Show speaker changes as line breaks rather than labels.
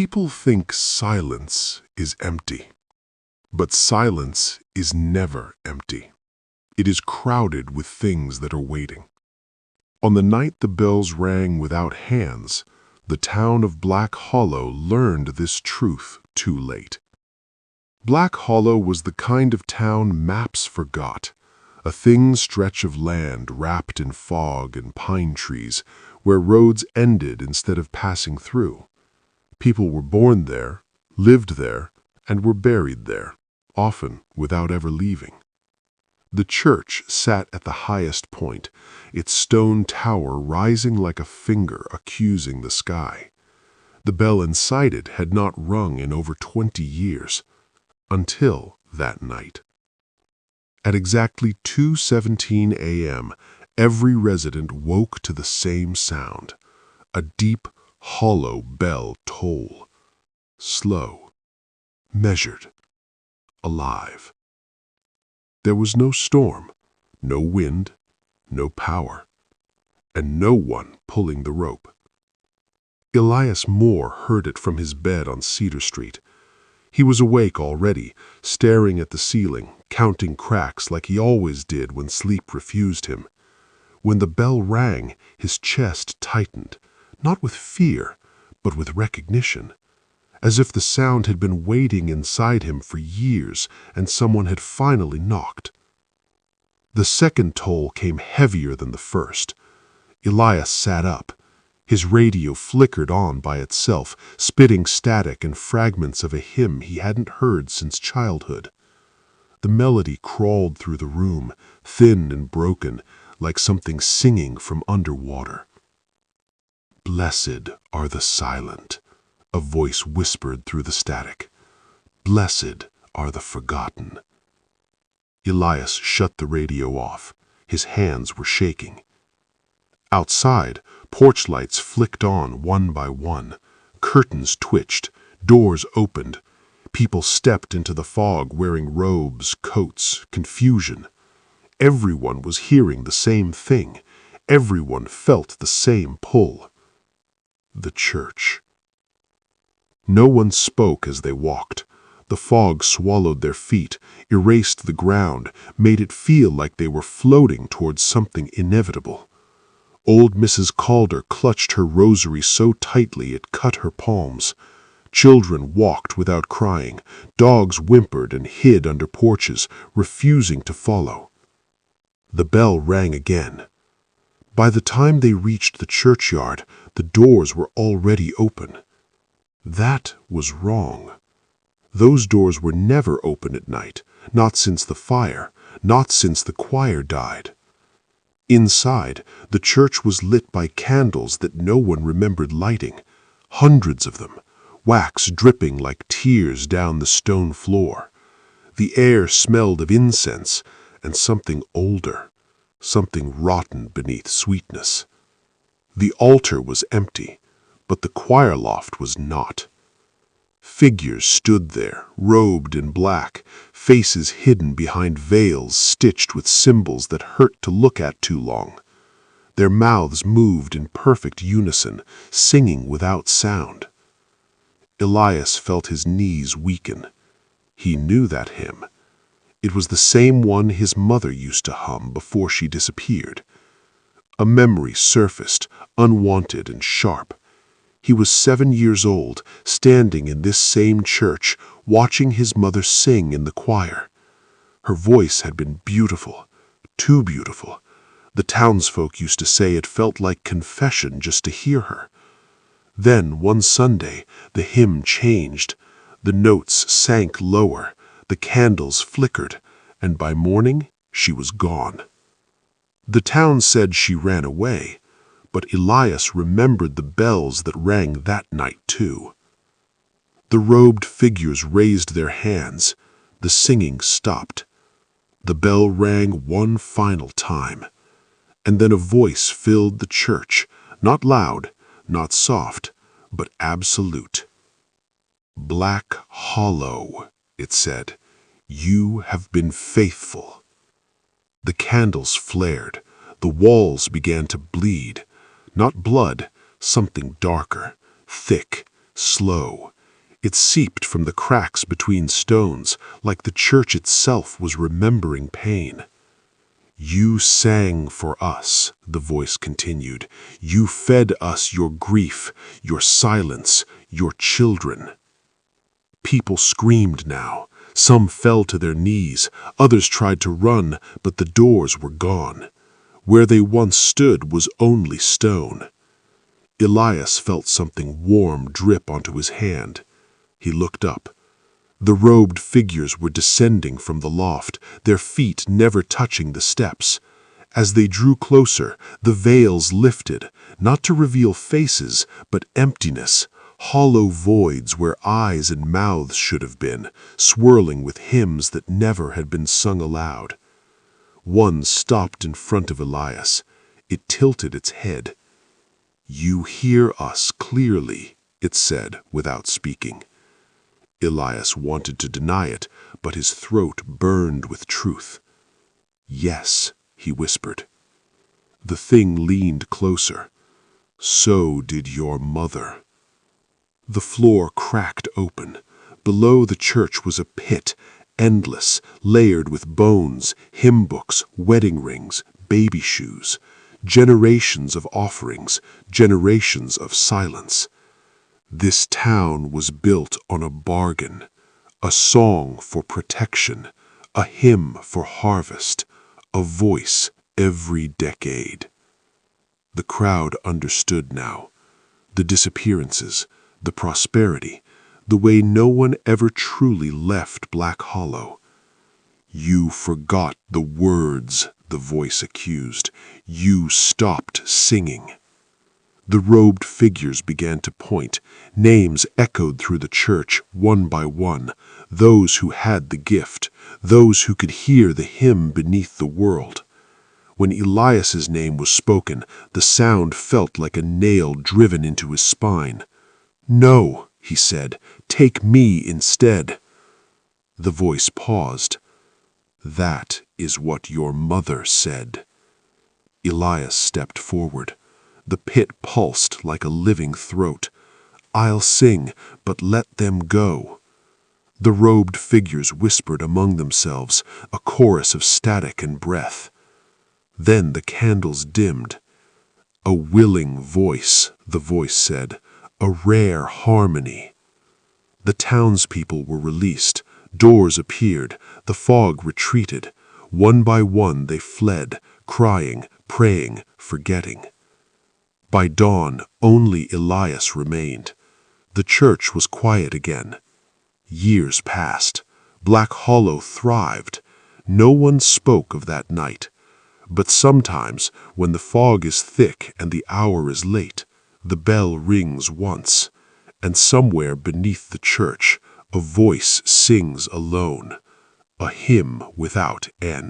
People think silence is empty, but silence is never empty. It is crowded with things that are waiting. On the night the bells rang without hands, the town of Black Hollow learned this truth too late. Black Hollow was the kind of town maps forgot, a thin stretch of land wrapped in fog and pine trees where roads ended instead of passing through. People were born there, lived there, and were buried there, often without ever leaving. The church sat at the highest point, its stone tower rising like a finger accusing the sky. The bell inside it had not rung in over 20 years, until that night. At exactly 2:17 a.m., every resident woke to the same sound, a deep, hollow bell toll. Slow, measured, alive. There was no storm, no wind, no power, and no one pulling the rope. Elias Moore heard it from his bed on Cedar Street. He was awake already, staring at the ceiling, counting cracks like he always did when sleep refused him. When the bell rang, his chest tightened, not with fear, but with recognition, as if the sound had been waiting inside him for years and someone had finally knocked. The second toll came heavier than the first. Elias sat up. His radio flickered on by itself, spitting static and fragments of a hymn he hadn't heard since childhood. The melody crawled through the room, thin and broken, like something singing from underwater. "Blessed are the silent," a voice whispered through the static. "Blessed are the forgotten." Elias shut the radio off. His hands were shaking. Outside, porch lights flicked on one by one. Curtains twitched. Doors opened. People stepped into the fog wearing robes, coats, confusion. Everyone was hearing the same thing. Everyone felt the same pull. The church. No one spoke as they walked. The fog swallowed their feet, erased the ground, made it feel like they were floating towards something inevitable. Old Mrs. Calder clutched her rosary so tightly it cut her palms. Children walked without crying. Dogs whimpered and hid under porches, refusing to follow. The bell rang again. By the time they reached the churchyard, the doors were already open. That was wrong. Those doors were never open at night, not since the fire, not since the choir died. Inside, the church was lit by candles that no one remembered lighting, hundreds of them, wax dripping like tears down the stone floor. The air smelled of incense and something older, something rotten beneath sweetness. The altar was empty, but the choir loft was not. Figures stood there, robed in black, faces hidden behind veils stitched with symbols that hurt to look at too long. Their mouths moved in perfect unison, singing without sound. Elias felt his knees weaken. He knew that hymn. It was the same one his mother used to hum before she disappeared. A memory surfaced, unwanted and sharp. He was 7 years old, standing in this same church, watching his mother sing in the choir. Her voice had been beautiful, too beautiful. The townsfolk used to say it felt like confession just to hear her. Then, one Sunday, the hymn changed. The notes sank lower, the candles flickered, and by morning she was gone. The town said she ran away, but Elias remembered the bells that rang that night too. The robed figures raised their hands. The singing stopped. The bell rang one final time, and then a voice filled the church, not loud, not soft, but absolute. "Black Hollow," it said, "you have been faithful." The candles flared. The walls began to bleed. Not blood, something darker, thick, slow. It seeped from the cracks between stones, like the church itself was remembering pain. "You sang for us," the voice continued. "You fed us your grief, your silence, your children." People screamed now. Some fell to their knees. Others tried to run, but the doors were gone. Where they once stood was only stone. Elias felt something warm drip onto his hand. He looked up. The robed figures were descending from the loft, their feet never touching the steps. As they drew closer, the veils lifted, not to reveal faces, but emptiness, hollow voids where eyes and mouths should have been, swirling with hymns that never had been sung aloud. One stopped in front of Elias. It tilted its head. "You hear us clearly," it said, without speaking. Elias wanted to deny it, but his throat burned with truth. "Yes," he whispered. The thing leaned closer. "So did your mother." The floor cracked open. Below the church was a pit, endless, layered with bones, hymn books, wedding rings, baby shoes. Generations of offerings, generations of silence. This town was built on a bargain, a song for protection, a hymn for harvest, a voice every decade. The crowd understood now. The disappearances, the prosperity, the way no one ever truly left Black Hollow. "You forgot the words," the voice accused. "You stopped singing." The robed figures began to point. Names echoed through the church, one by one. Those who had the gift, those who could hear the hymn beneath the world. When Elias's name was spoken, the sound felt like a nail driven into his spine. "No," he said, "take me instead." The voice paused. "That is what your mother said." Elias stepped forward. The pit pulsed like a living throat. "I'll sing, but let them go." The robed figures whispered among themselves, a chorus of static and breath. Then the candles dimmed. "A willing voice," the voice said, "a rare harmony." The townspeople were released. Doors appeared. The fog retreated. One by one they fled, crying, praying, forgetting. By dawn, only Elias remained. The church was quiet again. Years passed. Black Hollow thrived. No one spoke of that night. But sometimes, when the fog is thick and the hour is late, the bell rings once, and somewhere beneath the church, a voice sings alone, a hymn without end.